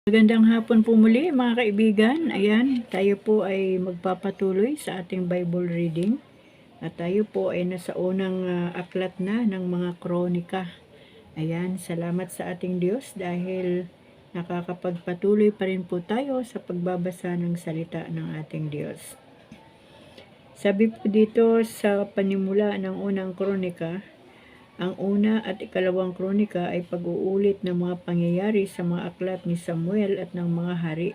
Magandang hapon po muli mga kaibigan. Ayan, tayo po ay magpapatuloy sa ating Bible reading. At tayo po ay nasa unang aklat na ng mga kronika. Ayan, salamat sa ating Diyos dahil nakakapagpatuloy pa rin po tayo sa pagbabasa ng salita ng ating Diyos. Sabi po dito sa panimula ng unang kronika, ang una at ikalawang kronika ay pag-uulit ng mga pangyayari sa mga aklat ni Samuel at ng mga hari.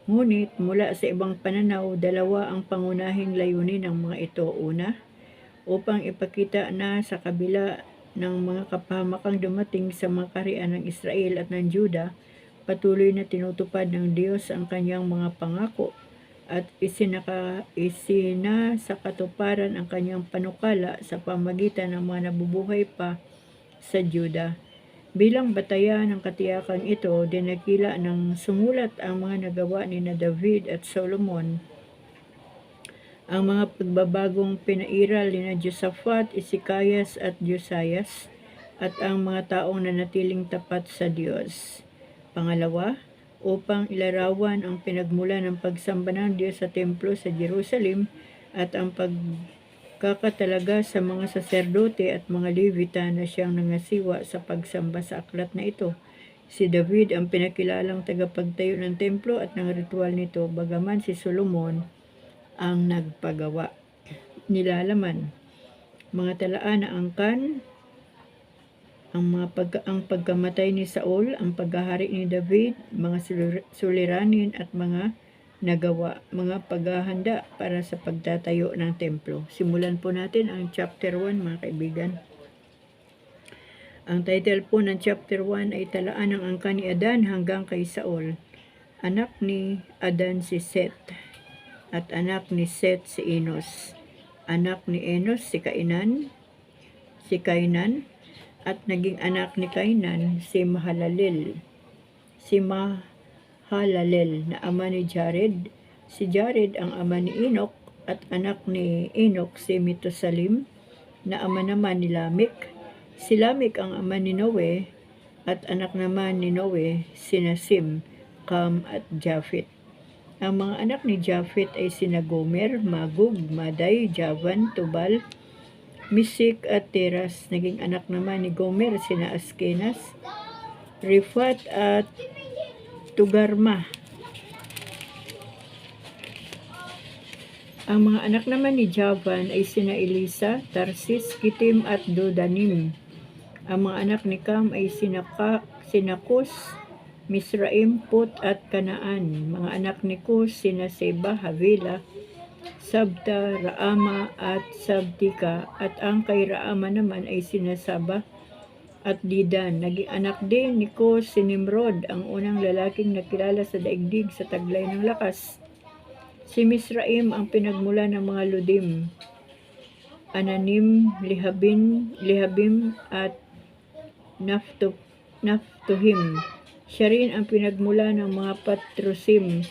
Ngunit mula sa ibang pananaw, dalawa ang pangunahing layunin ng mga ito. Una, upang ipakita na sa kabila ng mga kapahamakang dumating sa mga kaharian ng Israel at ng Juda, patuloy na tinutupad ng Diyos ang kanyang mga pangako at sa katuparan ang kanyang panukala sa pamagitan ng mga nabubuhay pa sa Juda. Bilang batayan ng katiyakan ito, dinakila ng sumulat ang mga nagawa ni na David at Solomon, ang mga pagbabagong pinairal ni na Josaphat, Ezekias at Josias, at ang mga taong nanatiling tapat sa Diyos. Pangalawa, upang ilarawan ang pinagmula ng pagsamba ng Diyos sa templo sa Jerusalem at ang pagkakatalaga sa mga saserdote at mga Levita na siyang nangasiwa sa pagsamba sa aklat na ito. Si David ang pinakilalang tagapagtayo ng templo at ng ritual nito, bagaman si Solomon ang nagpagawa. Nilalaman, mga talaan na angkan, ang pagkamatay ni Saul, ang paghahari ni David, mga suliranin at mga nagawa, mga paghahanda para sa pagtatayo ng templo. Simulan po natin ang chapter 1 mga kaibigan. Ang title po ng chapter 1 ay Talaan ng angkan ni Adan hanggang kay Saul. Anak ni Adan si Seth at anak ni Seth si Enos. Anak ni Enos si Kainan, at naging anak ni Kainan si Mahalalel na ama ni Jared. Si Jared ang ama ni Enoch at anak ni Enoch si Metusalim na ama naman ni Lamech. Si Lamech ang ama ni Noe at anak naman ni Noe si Nasim, Cam at Japheth. Ang mga anak ni Japheth ay sina Gomer, Magog, Maday, Javan, Tubal, Misik at Teras. Naging anak naman ni Gomer sina Askenas, Rifat at Tugarma. Ang mga anak naman ni Javan ay sina Elisa, Tarsis, Kitim at Dodanim. Ang mga anak ni Cam ay sina Kus, Misraim, Put at Kanaan. Mga anak ni Kus sina Seba, Havila, Sabta, Raama at Sabtika, at ang kay Raama naman ay sina Saba at Didan. Naging anak din ni Kus si Nimrod, ang unang lalaking nakilala sa daigdig sa taglay ng lakas. Si Misraim ang pinagmula ng mga Ludim, Ananim, Lihabim at Naftuhim. Siya rin ang pinagmula ng mga Patrusim,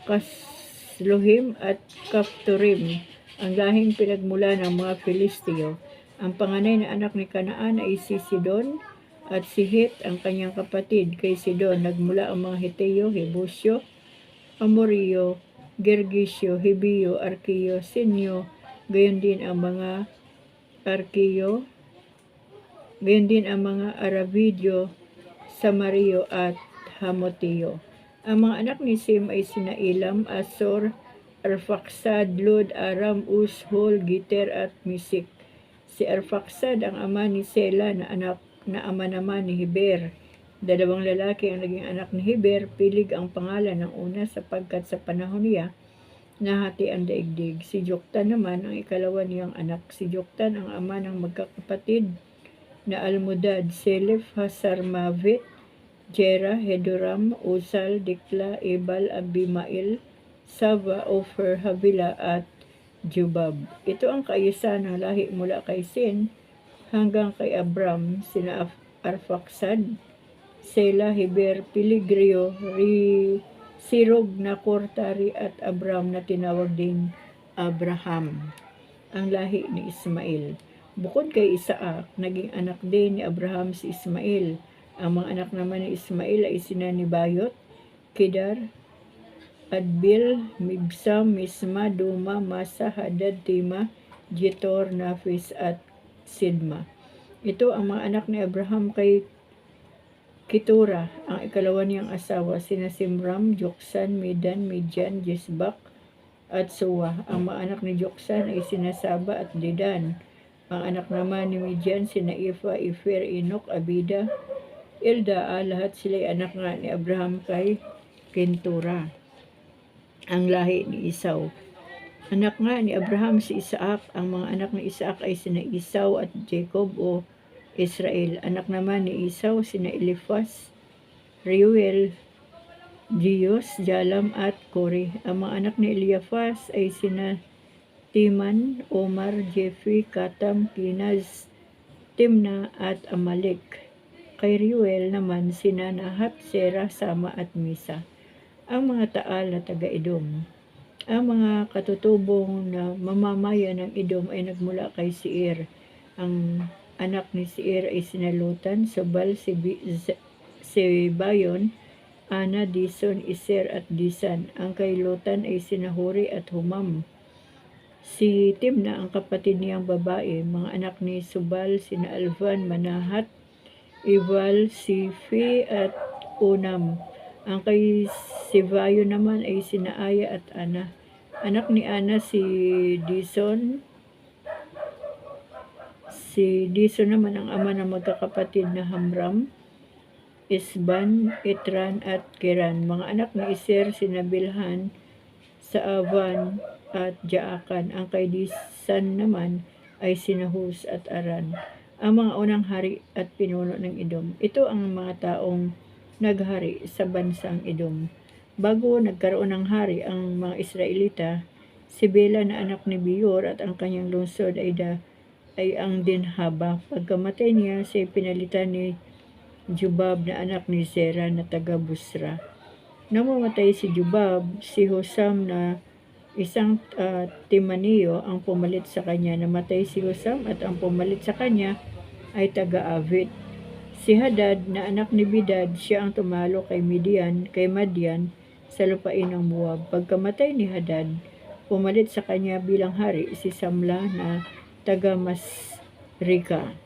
Kasluhim at Kafturim, ang lahing pinagmula ng mga Filisteo. Ang panganay na anak ni Kanaan ay si Sidon at si Het ang kanyang kapatid. Kay Sidon nagmula ang mga Hiteo, Hebusyo, Amorio, Gergesyo, Hebiyo, Arkiyo, Sinyo, gayon din ang mga Aravidyo, Samario at Hamotiyo. Ang mga anak ni Sim ay sina Elam, Asor, Arfaksad, Lud, Aram, Uz, Hol, Giter at Misik. Si Arfaksad ang ama ni Sela na ama naman ni Heber. Dalawang lalaki ang naging anak ni Heber. Pilig ang pangalan ng una sapagkat sa panahon niya nahati ang daigdig. Si Joktan naman ang ikalawa niyang anak. Si Joktan ang ama ng magkakapatid na Almodad, Selef, Hasarmavet, Jera, Hedoram, Uzal, Dikla, Ebal, Abimael, Sava, Ofer, Havila at Jubab. Ito ang kaayusan ng lahi mula kay Sin hanggang kay Abram, sina Arfaksad, Sela, Heber, Piligrio, Sirog na Kortari at Abram na tinawag ding Abraham, ang lahi ni Ismael. Bukod kay Isaac, naging anak din ni Abraham si Ismael. Ang mga anak naman ni Ismael ay sina Nebayot, Kedar, Adbil, Mibsam, Misma, Duma, Masa, Hadad, Tima, Jetor, Nafis at Sidma. Ito ang mga anak ni Abraham kay Ketura, ang ikalawa niyang asawa, sina Simram, Joksan, Medan, Midian, Jisbak at Suwa. Ang mga anak ni Joksan ay sina Saba at Dedan. Ang anak naman ni Midian, sina Ifa, Ifer, Inok, Abida, Eldaa, lahat sila ay anak nga ni Abraham kay Ketura, ang lahi ni Esau. Anak nga ni Abraham si Isaac. Ang mga anak ni Isaac ay sina Esau at Jacob o Israel. Anak naman ni Esau sina Eliphaz, Reuel, Dios, Jalam at Kore. Ang mga anak ni Eliphaz ay sina Timan, Omar, Jeffrey, Katam, Kinaz, Timna at Amalek. Kay Reuel naman sina Nahat, Sera, Sama at Misa. Ang mga taal na taga-Edom. Ang mga katutubong na mamamayan ng Edom ay nagmula kay Seir. Ang anak ni Seir ay sina Lotan, Sobal, Sebayon, Ana, Dison, Iser at Disan. Ang kay Lotan ay sina Hori at Humam. Si Timna ang kapatid niyang babae. Mga anak ni Subal sina Alvan, Manahat, Ival, Sifi at Unam. Ang kay Sivayo naman ay sina Aya at Ana. Anak ni Ana si Dison. Si Dison naman ang ama ng magkakapatid na Hamram, Isban, Itran at Kiran. Mga anak ni Iser sina Bilhan, Saavan at Jaakan. Ang kay Disan naman ay sina Hus at Aran. Ang mga unang hari at pinuno ng Edom. Ito ang mga taong naghari sa bansang Edom. Bago nagkaroon ng hari ang mga Israelita, si Bela na anak ni Beor at ang kanyang lungsod ay ang Dinhaba. Pagkamatay niya, siya pinalitan ni Jubab na anak ni Zera na taga Busra. Nang mamatay si Jubab, si Hosam na isang Timaniyo ang pumalit sa kanya. Namatay si Hosam at ang pumalit sa kanya ay taga-Avit. Si Hadad na anak ni Bidad, siya ang tumalo kay Madian sa lupain ng Moab. Pagkamatay ni Hadad, pumalit sa kanya bilang hari si Samla na taga Masrika.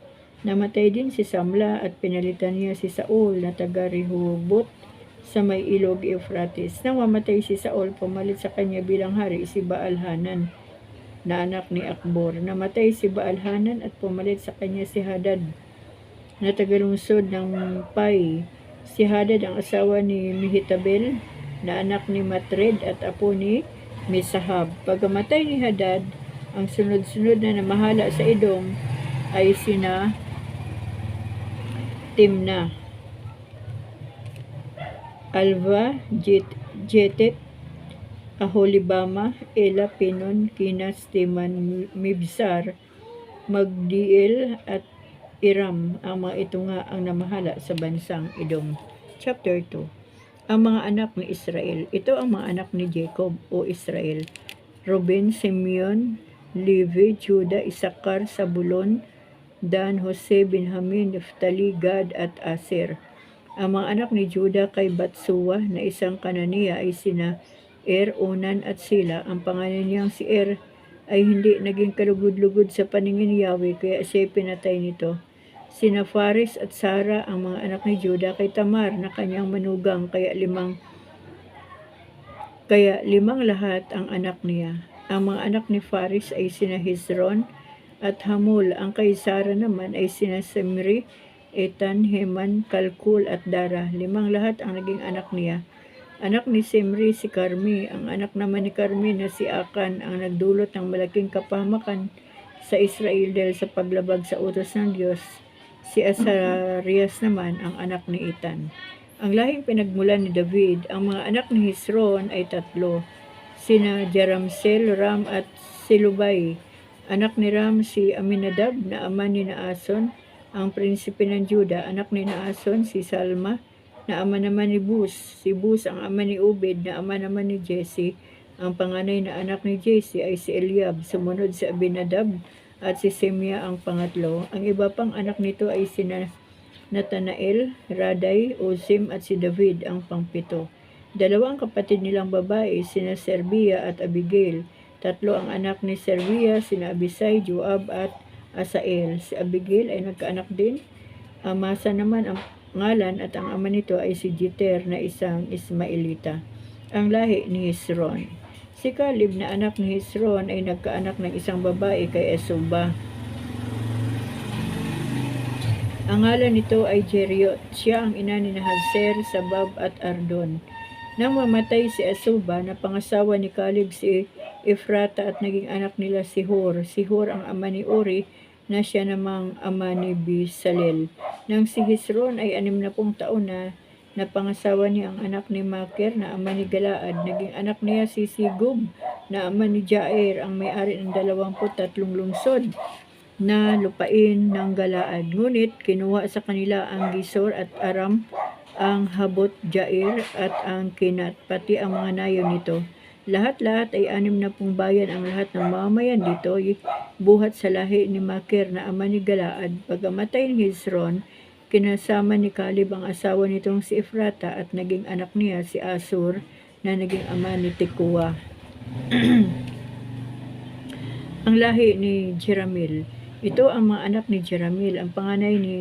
Namatay din si Samla at pinalitan niya si Saul na taga Rehoboth sa may ilog Euphrates. Nang mamatay si Saul, pumalit sa kanya bilang hari si Baal-Hanan na anak ni Akbor. Namatay si Baal-Hanan at pumalit sa kanya si Hadad na tagalungsod ng Pai. Si Hadad ang asawa ni Mehetabel na anak ni Matred at apo ni Mesahab. Pagkamatay ni Hadad, ang sunod-sunod na namahala sa Edom ay sina Timna, Alva, Jetet, Aholibama, Ela, Pinon, Kinas, Timan, Mibsar, Magdiel at Iram. Ang mga ito nga ang namahala sa bansang Edom. Chapter 2. Ang mga anak ni Israel. Ito ang mga anak ni Jacob o Israel. Ruben, Simeon, Levi, Juda, Isakar, Sabulon, Dan, Jose, Benjamin, Naphtali, Gad at Aser. Ang mga anak ni Juda kay Batsuwa na isang Kananiya ay sina Onan at Sila. Ang pangalan niyang si ay hindi naging kalugod-lugod sa paningin ni Yahweh, kaya siya pinatay nito. Sina Fares at Sara ang mga anak ni Juda kay Tamar na kanyang manugang, kaya limang lahat ang anak niya. Ang mga anak ni Fares ay sina Hezron at Hamul. Ang kay Sara naman ay sina Simri, Etan, Heman, Kalkul at Dara. Limang lahat ang naging anak niya. Anak ni Simri si Karmi. Ang anak naman ni Karmi na si Akan ang nagdulot ng malaking kapahamakan sa Israel dahil sa paglabag sa utos ng Diyos. Si Asarias naman ang anak ni Etan. Ang lahing pinagmulan ni David. Ang mga anak ni Hezron ay 3. Sina Jaramsel, Ram at Silubay. Anak ni Ram si Aminadab na ama ni Naason, ang prinsipe ng Juda. Anak ni Naason si Salma na ama naman ni Bus. Si Bus ang ama ni Obed na ama naman ni Jesse. Ang panganay na anak ni Jesse ay si Eliab, sumunod si Abinadab at si Semya ang pangatlo. Ang iba pang anak nito ay sina Nathanael, Raday, Osim at si David ang pangpito. Dalawa ang kapatid nilang babae, sina Serbia at Abigail. 3 ang anak ni Serbia, sina Abisai, Joab at Asael. Si Abigail ay nagkaanak din. Amasa naman ang ngalan at ang ama nito ay si Jeter na isang Ismaelita. Ang lahi ni Hezron. Si Caleb na anak ni Hezron ay nagkaanak ng isang babae kay Esuba. Ang ngalan nito ay Jeriot. Siya ang ina ni Hazer, Sabab at Ardon. Nang mamatay si Esuba, napangasawa ni Caleb si Efrata at naging anak nila si Hur. Si Hur ang ama ni Uri na siya namang ama ni Bisalel. Nang si Hezron ay 60 taon na, napangasawa niya ang anak ni Maker na ama ni Galaad. Naging anak niya si Sigub na ama ni Jair, ang may-ari ng 23 lungsod na lupain ng Galaad. Ngunit kinuha sa kanila ang Gisor at Aram, ang Habot Jair at ang Kinat, pati ang mga nayon nito. Lahat-lahat ay 60 bayan ang lahat ng mamamayan dito, buhat sa lahi ni Maker na ama ni Galaad. Pagkamatay ni Hezron, kinasama ni Caleb ang asawa nitong si Efrata at naging anak niya si Asur na naging ama ni Tekoa. Ang lahi ni Jeramil. Ito ang mga anak ni Jeramil. Ang panganay ni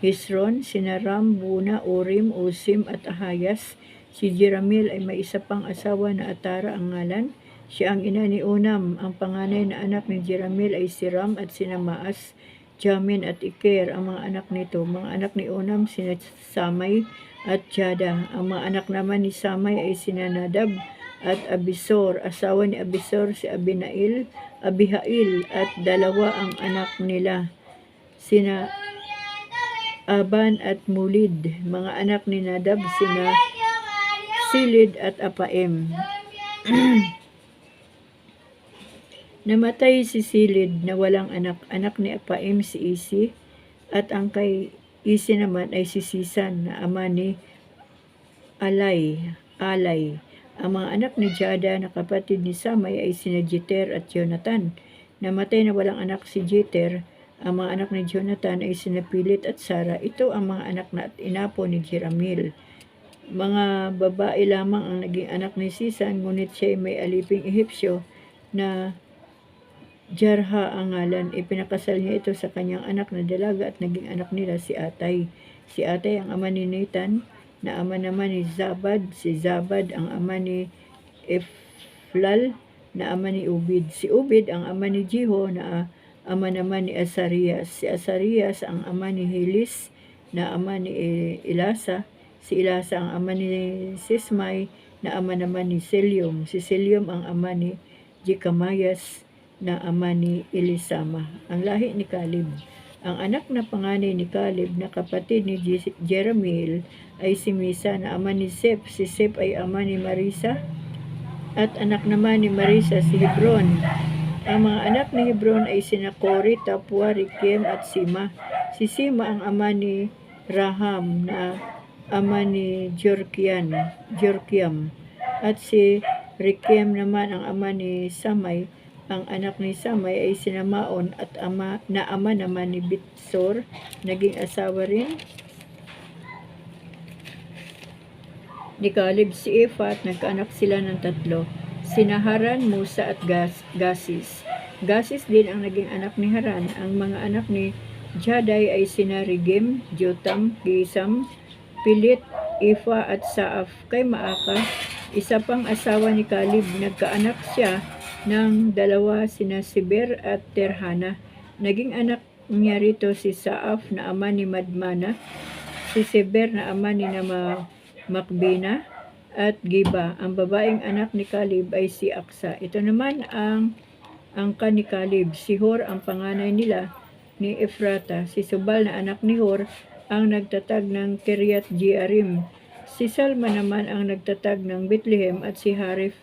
Hezron, sina Ram, Buna, Urim, Usim at Ahayas. Si Jeramil ay may isa pang asawa na Atara ang ngalan. Siya ang ina ni Unam. Ang panganay na anak ni Jeramil ay si Ram at sina Maas, Jamin at Iker ang mga anak nito. Mga anak ni Unam, sina Samay at Jada. Ang mga anak naman ni Samay ay sina Nadab at Abisor. Asawa ni Abisor si Abihail at 2 ang anak nila, sina Aban at Mulid. Mga anak ni Nadab, sina Silid at Apaim. Namatay si Silid na walang anak. Anak ni Apaim si Isi, at ang kay Isi naman ay si Sisan na ama ni Alay. Ang mga anak ni Jada na kapatid ni Samay ay sina Jeter at Jonathan. Namatay na walang anak si Jeter. Ang mga anak ni Jonathan ay sina Pilit at Sara. Ito ang mga anak na inapo ni Jeramil. Mga babae lamang ang naging anak ni Sisan, ngunit siya ay may aliping Ehipsyo na Jarha ang ngalan. Ipinakasal niya ito sa kanyang anak na dalaga at naging anak nila si Atay. Si Atay ang ama ni Nathan, na ama naman ni Zabad. Si Zabad ang ama ni Eflal, na ama ni Ubid. Si Ubid ang ama ni Jeho, na ama naman ni Asarias. Si Asarias ang ama ni Helis, na ama ni Ilasa. Si Ilasa ang ama ni Sismay, na ama naman ni Selyum. Si Selyum ang ama ni Jekamayas, na ama ni Elisama. Ang lahi ni Caleb. Ang anak na panganay ni Caleb na kapatid ni Jeramil ay si Misa na ama ni Sep. Si Sep ay ama ni Marisa at anak naman ni Marisa si Hebron. Ang mga anak ni Hebron ay sina Kori, Tapua, Rekem at Sima. Si Sima ang ama ni Raham na ama ni Jorkiam. At si Rekem naman ang ama ni Samay. Ang anak ni Samay ay sina Maon at ama naman ni Bitsor, naging asawa rin ni Caleb si Efa, at nagkaanak sila ng 3, sina Haran, Musa at Gasis. Gasis din ang naging anak ni Haran. Ang mga anak ni Jaday ay sina Regem, Jotam, Gisam, Pilit, Efa at Saaf. Kay Maaka, isa pang asawa ni Caleb, nagkaanak siya ng 2, sina Siber at Terhana. Naging anak niya rito si Saaf na ama ni Madmana, si Siber na ama ni Makbina at Giba. Ang babaeng anak ni Caleb ay si Aksa. Ito naman ang angka ni Caleb. Si Hor ang panganay nila ni Efrata. Si Subal na anak ni Hor ang nagtatag ng Kiryat Jearim. Si Salma naman ang nagtatag ng Bethlehem at si Harif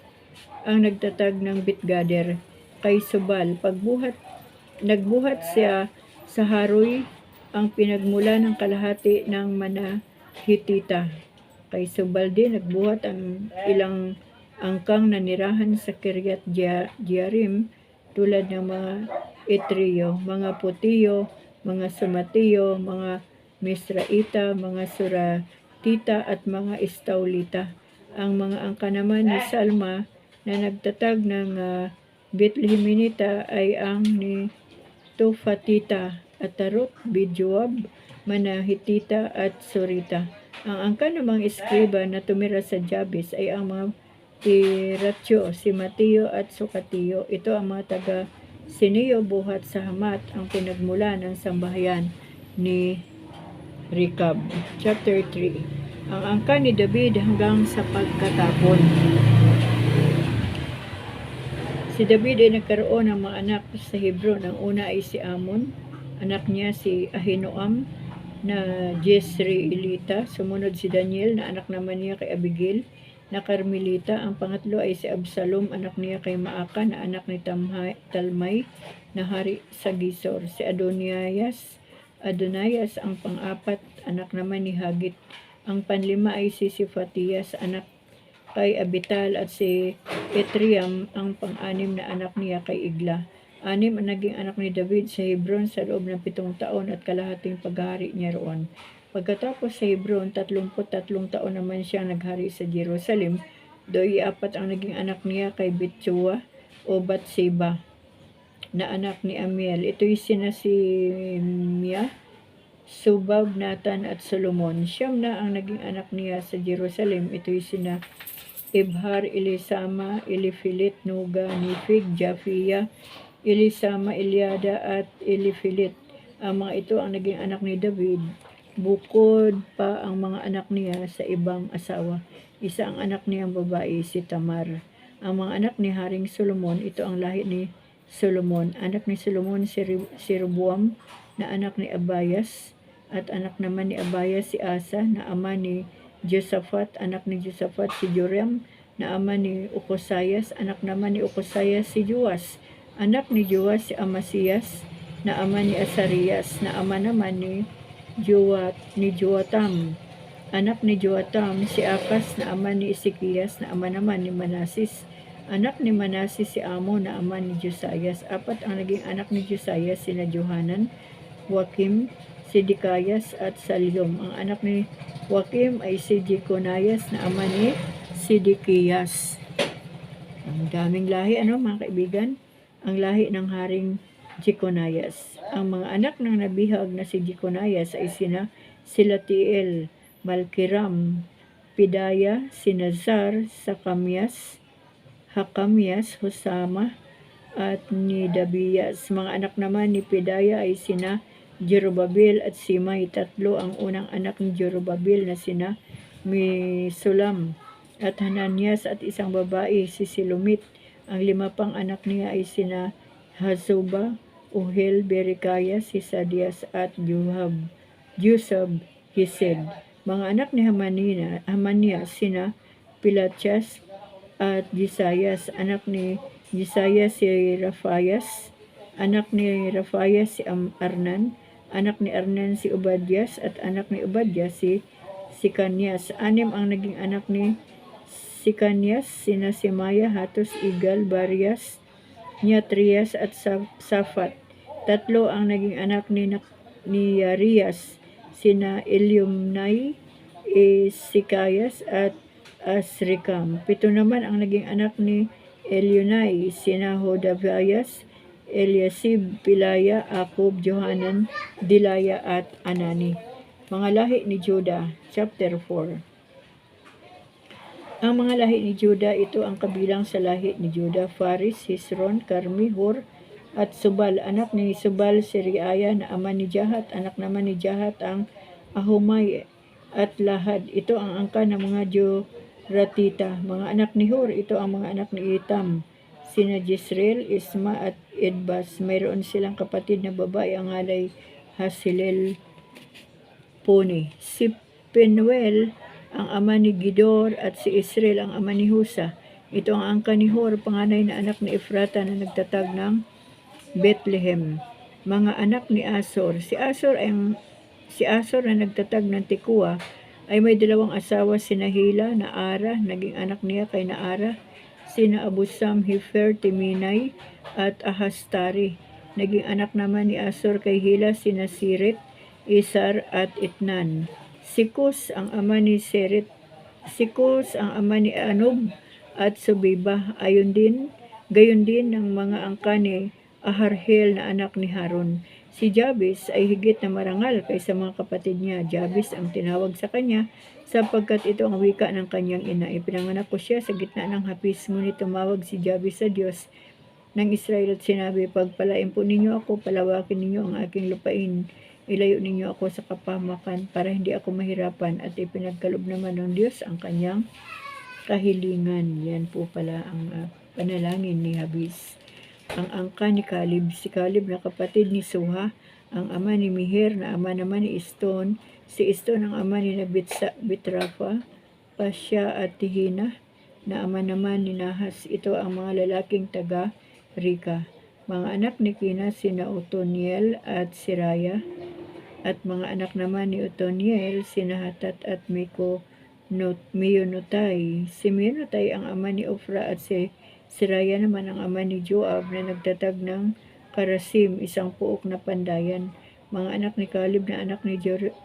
ang nagtatag ng Bitgader. Kay Subal, nagbuhat siya sa Haroy, ang pinagmula ng kalahati ng Manahitita. Kay Subal din nagbuhat ang ilang angkang nanirahan sa Kiryat Jearim, tulad ng mga Etriyo, mga Putiyo, mga Sumatiyo, mga Misraita, mga Suratita at mga Estaulita. Ang mga angka naman ni Salma na nagtatag ng Betleheminita ay ang ni Tufatita, Atarot, Bidjoab, Manahitita at Surita. Ang angka namang eskriba na tumira sa Jabes ay ang mga Tiratyo, si Mateo at Sukatiyo. Ito ang mga taga Siniyo buhat sa Hamat, ang pinagmula ng sambahayan ni Rekab. Chapter 3. Ang angka ni David hanggang sa pagkatapon. Si David ay nagkaroon ng mga anak sa Hebron. Ang una ay si Amon, anak niya si Ahinoam na Jezreelita. Sumunod si Daniel na anak naman niya kay Abigail na Carmelita. Ang pangatlo ay si Absalom, anak niya kay Maaka na anak ni Talmay na hari sa Gisor. Si Adonias ang pang-apat, anak naman ni Hagit. Ang panlima ay si Sifatias, anak kay Abital, at si Etriam ang pang-anim na anak niya kay Igla. Anim ang naging anak ni David sa Hebron sa loob ng 7 taon at kalahating paghari niya roon. Pagkatapos sa Hebron, 33 taon naman siyang naghari sa Jerusalem. Doy 4 ang naging anak niya kay Bitsua o Batseba na anak ni Amiel. Ito'y sina si Mia, Subab, Nathan at Solomon. 9 na ang naging anak niya sa Jerusalem. Ito'y sina Ibhar, Elisama, Elifilit, Nuga, Nifig, Japhia, Elisama, Eliada at Elifilit. Ang mga ito ang naging anak ni David. Bukod pa ang mga anak niya sa ibang asawa. Isa ang anak niyang babae, si Tamar. Ang mga anak ni Haring Solomon, ito ang lahi ni Solomon. Anak ni Solomon si Rehoboam na anak ni Abayas, at anak naman ni Abayas si Asa na ama ni Josaphat. Anak ni Josaphat si Joram na ama ni Ukosayas. Anak naman ni Ukosayas si Joas. Anak ni Joas si Amasiyas na ama ni Asarias na ama naman ni Joatam. Anak ni Joatam si Akas na ama ni Ezekias na ama naman ni Manasis. Anak ni Manasis si Amo na ama ni Josias. 4 ang naging anak ni Josias, sina Johanan, Joachim, Sidikayas at Salyom. Ang anak ni Joachim ay si Jeconias na ama ni Sidikiyas. Ang daming lahi, mga kaibigan? Ang lahi ng Haring Jeconias. Ang mga anak ng nabihag na si Jeconias ay sina Silatiel, Malkiram, Pidaya, Sinazar, Hakamias, Hosama, at Nidabias. Mga anak naman ni Pidaya ay sina Jerubbabel at Simay. 3 ang unang anak ni Jerubbabel na sina Mesulam at Hananias at isang babae, si Silumit. Ang 5 pang anak niya ay sina Hazuba, Uhel, Berikayas, Hisadias at Jusab, Hised. Mga anak ni Hamanias, sina Pilatias at Jesayas. Anak ni Jesayas si Rafayas. Anak ni Rafayas si Arnan. Anak ni Arnan si Obadias at anak ni Obadias si Sikanias. 6 ang naging anak ni Sikanias, sina Simaya, Hatos, Igal, Barias, Niatrias at Safat. 3 ang naging anak ni Yarias, sina Eliumnai, Esikayas at Asrikam. 7 naman ang naging anak ni Elionai, sina Hodavias, Eliasib, Pilaya, Akub, Johanan, Dilaya at Anani. Mga lahi ni Juda, chapter 4. Ang mga lahi ni Juda, ito ang kabilang sa lahi ni Juda: Faris, Hesron, Karmi, Hur, at Subal. Anak ni Subal si Riaya na ama ni Jahat. Anak naman ni Jahat ang Ahumay at Lahad. Ito ang angka ng mga Joratita. Mga anak ni Hur, ito ang mga anak ni Itam, sina Jezreel, Isma at Edbas. Mayroon silang kapatid na babae, ang alay Hasilel Puni. Si Penuel ang ama ni Gidor at si Israel ang ama ni Husa. Ito ang angka ni Hur, panganay na anak ni Efrata na nagtatag ng Bethlehem. Mga anak ni Asor. Si Asor na nagtatag ng Tikua ay may 2 asawa, sina Hila na Ara, naging anak niya kay Naara, sina Abusam, Hefer, Timinay at Ahastari. Naging anak naman ni Asor kay Hila, sina Siret, Isar at Itnan. Si Kus ang ama ni si Cus ang ama ni Anob at Subiba. Gayon din ng mga angka ni Aharhel na anak ni Haron. Si Jabes ay higit na marangal kaysa mga kapatid niya. Jabes ang tinawag sa kanya sapagkat ito ang wika ng kanyang ina. Ipinanganak ko siya sa gitna ng hapis, ngunit tumawag si Jabes sa Diyos ng Israel at sinabi, pagpalain po ninyo ako, palawakin ninyo ang aking lupain, ilayo ninyo ako sa kapahamakan para hindi ako mahirapan, at ipinagkalob naman ng Diyos ang kanyang kahilingan. Yan po pala ang panalangin ni Jabes. Ang angka ni Caleb, si Caleb na kapatid ni Suha, ang ama ni Miher na ama naman ni Iston, si Iston ang ama ni Bitrafa, Pasya at Tihina na ama naman ni Nahas. Ito ang mga lalaking taga Rika. Mga anak ni Kina sina Otoniel at Siraya, at mga anak naman ni Otoniel sina Hatat at Meyonotay. Si Meyonotay ang ama ni Ofra at si Siraya naman ang ama ni Joab na nagtatag ng Karasim, isang puok na pandayan. Mga anak ni Caleb na anak ni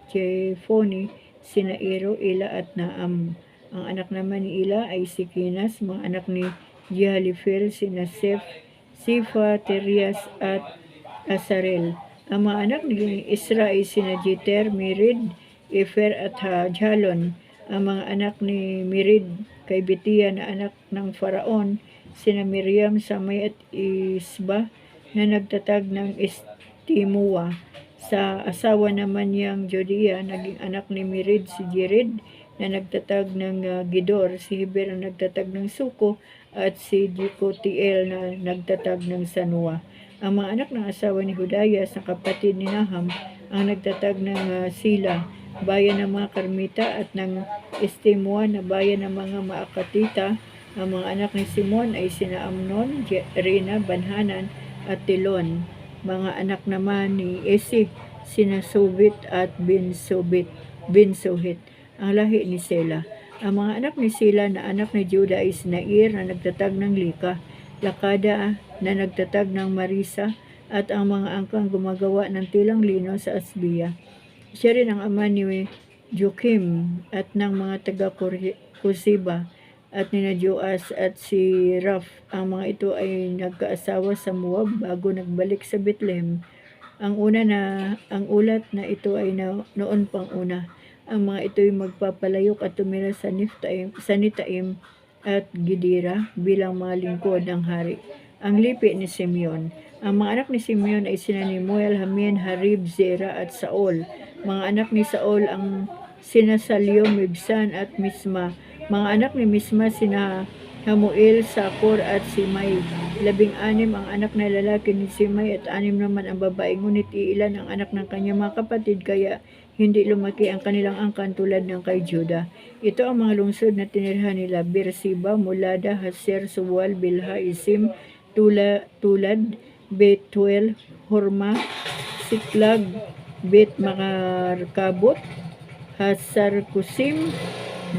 Jephone, sina Iro, Ila at Naam. Ang anak naman ni Ila ay si Kinas. Mga anak ni Jehalifel sina Sifa, Terias at Asarel. Ang mga anak ni Isra ay sina Jeter, Mirid, Efer at Jalon. Ang mga anak ni Mirid kay Bitiya na anak ng Faraon, sina Miriam, Samay at Isba na nagtatag ng Estimua. Sa asawa naman niyang Judea, naging anak ni Mirid si Jered na nagtatag ng Gidor, si Heber ang nagtatag ng Suko, at si Jikotiel na nagtatag ng Sanua. Ang mga anak ng asawa ni Hudayas na kapatid ni Naham ang nagtatag ng Sila, bayan ng mga Karmita, at ng Estimua na bayan ng mga Maakatita. Ang mga anak ni Simon ay sina Amnon, Rina, Banhanan at Tilon. Mga anak naman ni Esi, sina Subit at Bin Suhit, ang lahi ni Sela. Ang mga anak ni Sela na anak ni Juda ay sina Ir na nagtatag ng Lika, Lakada na nagtatag ng Marisa, at ang mga angkang gumagawa ng tilang lino sa Asbiya. Siya rin ang ama ni Joachim at ng mga taga-Kusiba at ni Joas at si Raf. Ang mga ito ay nagkaasawa sa Moab bago nagbalik sa Bethlehem. Ang ulat na ito ay noon pang una. Ang mga ito ay magpapalayok at tumira sa Nitaim at Gidira bilang mga lingkod ng hari. Ang lipi ni Simeon. Ang mga anak ni Simeon ay sina Nemuel, Hamin, Harib, Zera at Saul. Mga anak ni Saul ang sina Salyo, Mibsan at Misma. Mga anak ni Misma sina Hamuel, Sakor at Simay. 16 ang anak na lalaki ni Simay at 6 naman ang babae, ngunit iilan ang anak ng kanyang mga kapatid, kaya hindi lumaki ang kanilang angkan tulad ng kay Juda. Ito ang mga lungsod na tinirhan nila: Beersheba, Mulada, Haser, Suwal, Bilha, Isim, Tulad, Betuel, Horma, Siklag, Bet Makarkabot, Hasar Kusim,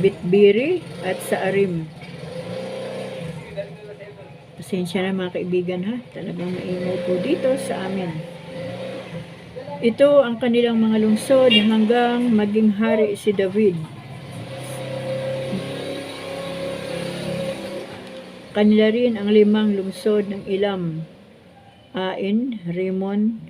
Bitbiri at Saarim. Pasensya na mga kaibigan ha, talagang maingay po dito sa amin. Ito ang kanilang mga lungsod hanggang maging hari si David. Kanila rin ang 5 lungsod ng Elam, Ain, Rimon,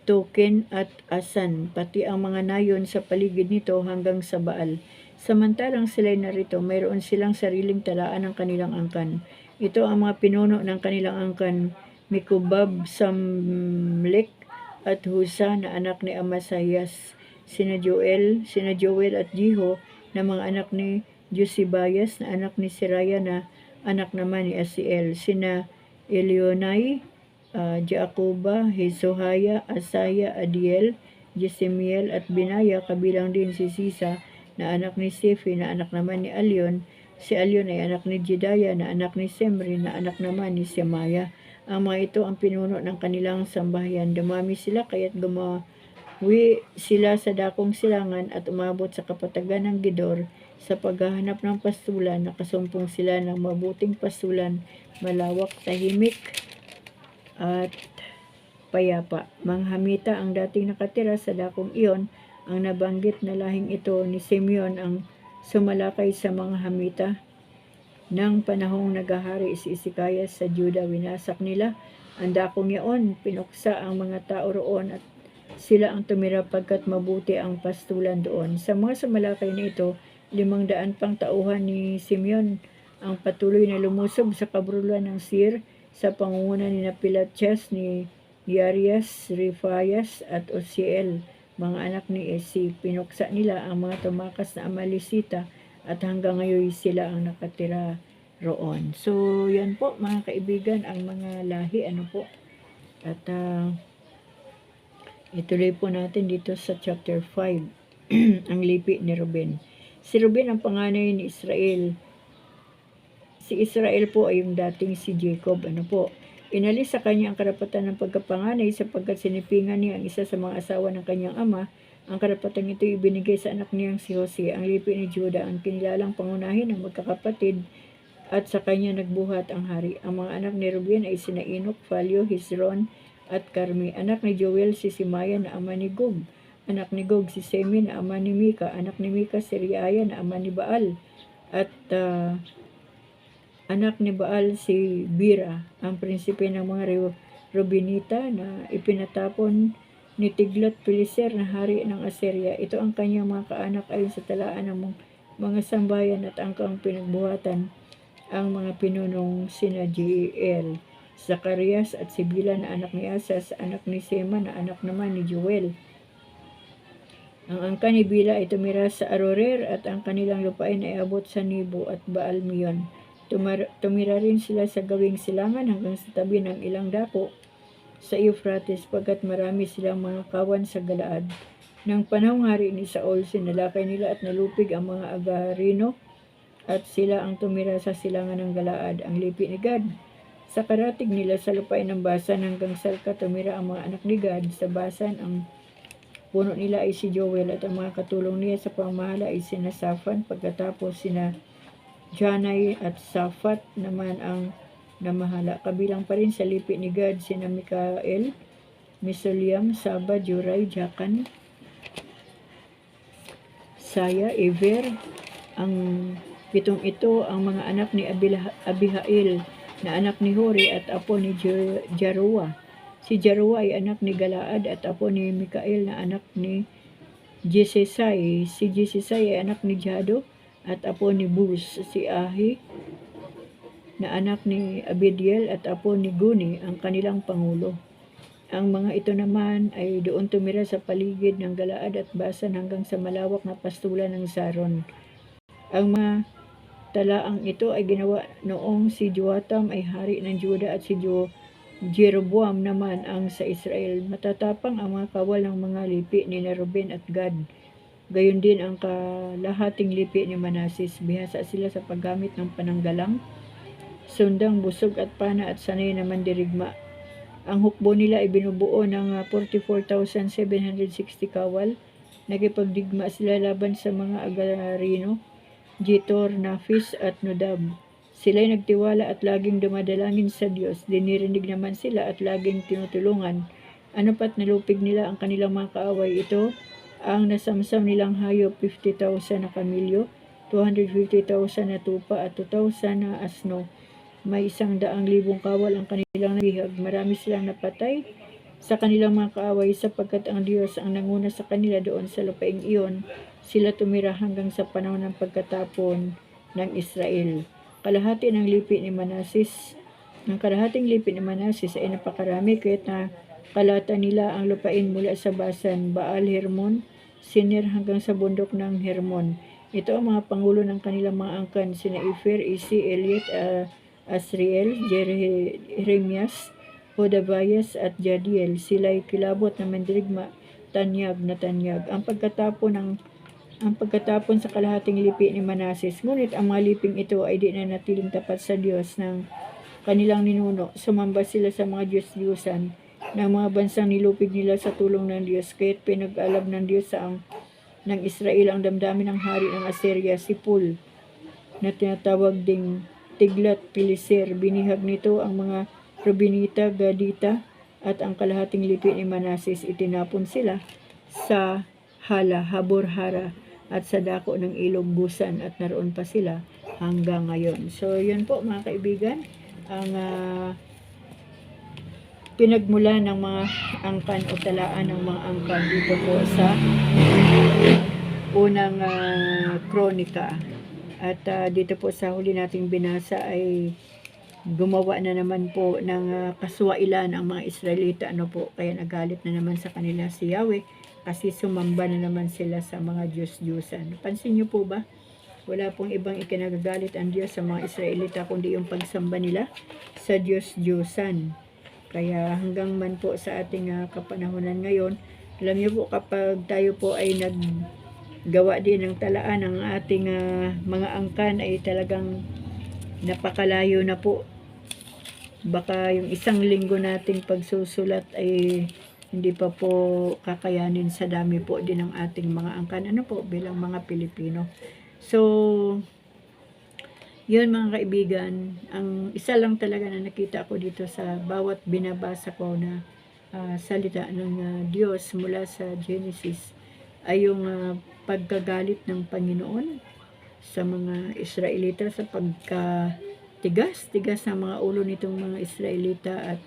Token at Asan, pati ang mga nayon sa paligid nito hanggang sa Baal. Samantalang sila'y narito, mayroon silang sariling talaan ng kanilang angkan. Ito ang mga pinuno ng kanilang angkan: Mikubab, Samlek at Husa na anak ni Amasayas, sina Joel at Jiho na mga anak ni Josibayas na anak ni Seraya na anak naman ni Asiel, sina Elionai, Jaakoba, Hezohaya, Asaya, Adiel, Jesemiel at Binaya, kabilang din si Sisa na anak ni Sefi na anak naman ni Alion. Si Alion ay anak ni Jedaya na anak ni Semri na anak naman ni Semaya. Ang mga ito ang pinuno ng kanilang sambahayan. Dumami sila kaya't gumawi sila sa dakong silangan at umabot sa kapatagan ng Gedor. Sa paghahanap ng pastulan, nakasumpong sila ng mabuting pastulan, malawak, tahimik at payapa. Manghamita ang dating nakatira sa dakong iyon. Ang nabanggit na lahing ito ni Simeon ang sumalakay sa mga Hamita. Nang panahong naghahari si Ezekias sa Juda, winasak nila ang dakong yaon, pinuksa ang mga tao roon at sila ang tumira pagkat mabuti ang pastulan doon. Sa mga sumalakay na ito, 500 pang tauhan ni Simeon ang patuloy na lumusob sa kabruluan ng Sir sa pangunguna ni Pilatias, ni Yarias, Rifayas at Osiel, mga anak ni Esi. Pinuksa nila ang mga tumakas na Amalisita at hanggang ngayon sila ang nakatira roon. So, yan po mga kaibigan, ang mga lahi, At ituloy po natin dito sa chapter 5, ang lipi ni Ruben. Si Ruben ang panganay ni Israel. Si Israel po ay yung dating si Jacob. Inalis sa kanya ang karapatan ng pagkapanganay sapagkat sinipingan niya ang isa sa mga asawa ng kanyang ama. Ang karapatang ito ibinigay sa anak niyang si Jose. Ang lipi ni Juda ang kinilalang pangunahin ng magkakapatid at sa kanya nagbuhat ang hari. Ang mga anak ni Ruben ay sina Enoch, Falio, Hezron at Carmi. Anak ni Joel si Simaya na ama ni Gog. Anak ni Gog si Semi na ama ni Mika. Anak ni Mika si Riaya na ama ni Baal. At anak ni Baal si Bira, ang prinsipe ng mga Rubenita na ipinatapon ni Tiglat-Pileser na hari ng Assyria. Ito ang kanyang mga kaanak ayon sa talaan ng mga sambayan at angkang pinagbuhatan ang mga pinunong sina Jeiel, Zacarias at Sibila na anak ni Asas, anak ni Sema na anak naman ni Joel. Ang angka ni Bila ay tumira sa Arorer at ang kanilang lupain ay abot sa Nebo at Baal-Meon. Tumira rin sila sa gawing silangan hanggang sa tabi ng ilang dako sa Euphrates pagkat marami silang mga kawan sa Galaad. Nang panahong hari ni Saul, sinalakay nila at nalupig ang mga Agarino at sila ang tumira sa silangan ng Galaad. Ang lipi ni Gad, sa karatig nila sa lupain ng Basan hanggang Salka tumira ang mga anak ni Gad. Sa Basan, ang puno nila ay si Joel at ang mga katulong niya sa pamahala ay sina Safan, pagkatapos sina Janay at Safat naman ang namahala. Kabilang pa rin sa lipi ni Gad sina Mikael, Mesuliam, Saba, Juray, Jakan, Saya, Ever. Ang pitong ito ang mga anak ni Abihail na anak ni Hori at apo ni Jaroa. Si Jaroa ay anak ni Galaad at apo ni Mikael na anak ni Jesesai. Si Jesesai ay anak ni Jado at apo ni Bus. Si Ahi na anak ni Abidiel at apo ni Guni ang kanilang pangulo. Ang mga ito naman ay doon tumira sa paligid ng Galaad at Basan hanggang sa malawak na pastulan ng Saron. Ang mga talaang ito ay ginawa noong si Joatam ay hari ng Juda at si Jeroboam naman ang sa Israel. Matatapang ang mga kawal ng mga lipi ni Ruben at Gad. Gayon din ang kalahating lipi ni Manases. Bihasa sila sa paggamit ng pananggalang, sundang, busog at pana at sanay na mandirigma. Ang hukbo nila ay binubuo ng 44,760 kawal. Nakipagdigma sila laban sa mga Agarino, Jitor, Nafis at Nodab. Sila'y nagtiwala at laging dumadalangin sa Diyos. Dinirinig naman sila at laging tinutulungan. Ano pat nalupig nila ang kanilang mga kaaway. Ito ang nasamsam nilang hayop, 50,000 na kamilyo, 250,000 na tupa at 2,000 na asno. May 100,000 kawal ang kanilang nabihag. Marami silang napatay sa kanilang mga kaaway sapagkat ang Diyos ang nanguna sa kanila doon sa lupaing iyon. Sila tumira hanggang sa panahon ng pagkatapon ng Israel. Kalahati ng lipi ni Manases. Ang kalahating lipi ni Manases ay napakarami kaya't nakalata nila ang lupain mula sa Basan, Baal, Hermon, Sinir hanggang sa bundok ng Hermon. Ito ang mga pangulo ng kanilang mga angkan, sina Ifer, Isi, Eliot, Asriel, Jeremias, Hodabayas at Jadiel. Sila'y kilabot na mandirigma, tanyag na tanyag. Ang pagkatapon sa kalahating lipi ni Manases. Ngunit ang mga liping ito ay di na natiling tapat sa Diyos ng kanilang ninuno. Sumamba sila sa mga Diyos-Diyusan ng mga bansang nilupig nila sa tulong ng Diyos. Kaya't pinag-alab ng Diyos ng Israel ang damdamin ng hari ng Assyria, si Pul, na tinatawag ding Tiglat-Pileser. Binihag nito ang mga Rubenita, Gadita at ang kalahating lipi ni Manases. Itinapon sila sa Hala, Habor-Hara at sa dako ng ilog Busan, at naroon pa sila hanggang ngayon. So yun po mga kaibigan, ang pinagmula ng mga angkan o talaan ng mga angkan dito po sa unang kronika. At dito po sa huli nating binasa ay gumawa na naman po ng kaswailan ang mga Israelita, ano po, kaya nagalit na naman sa kanila si Yahweh kasi sumamba na naman sila sa mga Diyos-Diyosan. Pansin niyo po ba? Wala pong ibang ikinagagalit ang Diyos sa mga Israelita kundi yung pagsamba nila sa Diyos-Diyosan. Kaya hanggang man po sa ating kapanahonan ngayon, alam niyo po, kapag tayo po ay naggawa din ng talaan ng ating mga angkan, ay talagang napakalayo na po. Baka yung isang linggo nating pagsusulat ay hindi pa po kakayanin sa dami po din ng ating mga angkan, ano po, bilang mga Pilipino. So yun mga kaibigan, ang isa lang talaga na nakita ko dito sa bawat binabasa ko na salita ng Diyos mula sa Genesis ay yung pagkagalit ng Panginoon sa mga Israelita, sa tigas ng mga ulo nitong mga Israelita, at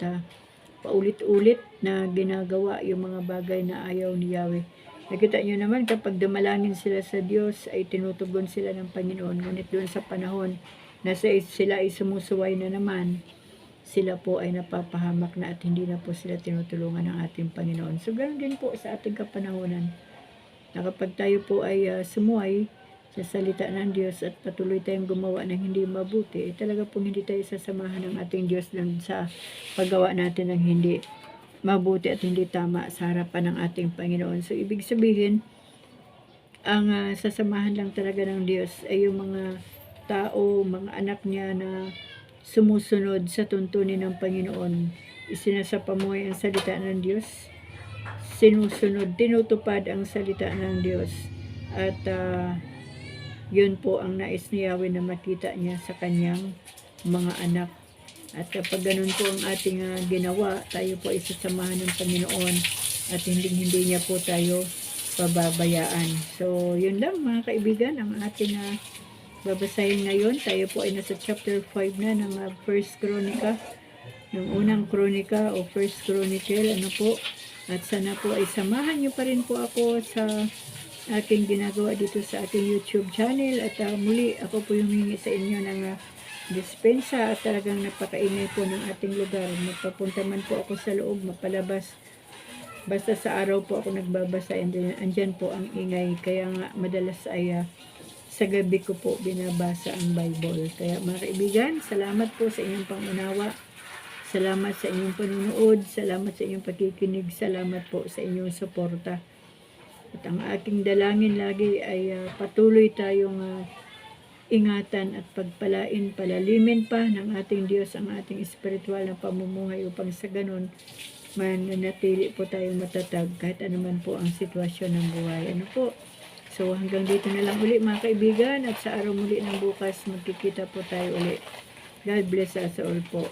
paulit-ulit na ginagawa yung mga bagay na ayaw ni Yahweh. Nakita nyo naman, kapag dumalangin sila sa Diyos ay tinutugon sila ng Panginoon. Ngunit doon sa panahon na sila ay sumusuway na naman, sila po ay napapahamak na at hindi na po sila tinutulungan ng ating Panginoon. So ganoon din po sa ating kapanahonan, na kapag tayo po ay sumuway sa salita ng Diyos at patuloy tayong gumawa ng hindi mabuti, talaga pong hindi tayo sasamahan ng ating Diyos lang sa paggawa natin ng hindi mabuti at hindi tama sa harapan ng ating Panginoon. So ibig sabihin, ang sasamahan lang talaga ng Diyos ay yung mga tao, mga anak niya na sumusunod sa tuntunin ng Panginoon, isinasapamuhay ang salita ng Diyos, sinusunod, tinutupad ang salita ng Diyos, at yun po ang nais ni Yahweh na makita niya sa kanyang mga anak. At kapag ganun po ang ating ginawa, tayo po ay sasamahan ng Panginoon at hindi niya po tayo pababayaan. So yun lang mga kaibigan ang ating babasahin ngayon. Tayo po ay nasa chapter 5 na ng First Chronica, yung unang kronika o First Chronicle, ano po. At sana po ay samahan niyo pa rin po ako sa aking ginagawa dito sa aking YouTube channel. At muli, ako po yung hingi sa inyo ng dispensa, at talagang napakaingay po ng ating lugar. Magpapunta man po ako sa loob, mapalabas, basta sa araw po ako nagbabasa, and andyan po ang ingay. Kaya nga madalas ay sa gabi ko po binabasa ang Bible. Kaya mga kaibigan, salamat po sa inyong pangunawa. Salamat sa inyong panunood. Salamat sa inyong pakikinig. Salamat po sa inyong suporta. At ang aking dalangin lagi ay patuloy tayong ingatan at pagpalain, palalimin pa ng ating Diyos ang ating espiritual na pamumuhay, upang sa ganun mananatili po tayong matatag kahit anuman po ang sitwasyon ng buhay. Ano po? So hanggang dito na lang uli mga kaibigan, at sa araw muli ng bukas magkikita po tayo uli. God bless us all po.